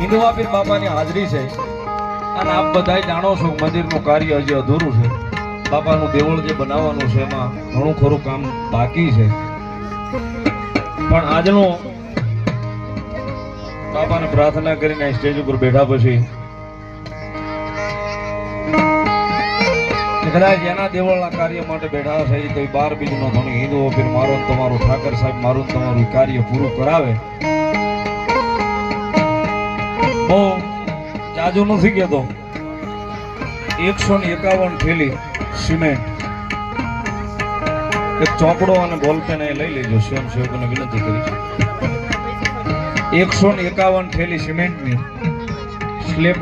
હિંદવા પીર બાપાની હાજરી છે અને આપ બધાય જાણો છો મંદિરનું કાર્ય હજી અધૂરું છે. બાપાનું દેવળ જે બનાવવાનું છે એમાં ઘણું ખરું કામ બાકી છે. પણ આજનો બાપાને પ્રાર્થના કરીને સ્ટેજ ઉપર બેઠા પછી કદાચ એના દેવળના કાર્ય માટે બેઠા છે તો 12 બીજનો ધણી હિન્દુઓ પીર મારો ને તમારું ઠાકર સાહેબ મારું ને તમારું કાર્ય પૂરું કરાવે. બહુ જાજુ નથી કહેતો, 151 થેલી સિમેન્ટ, એક ચોપડો અને બોલપેન એ લઈ લેજો. સ્વયંસેવકોને વિનંતી કરી 151 થેલી સિમેન્ટની સ્લેબ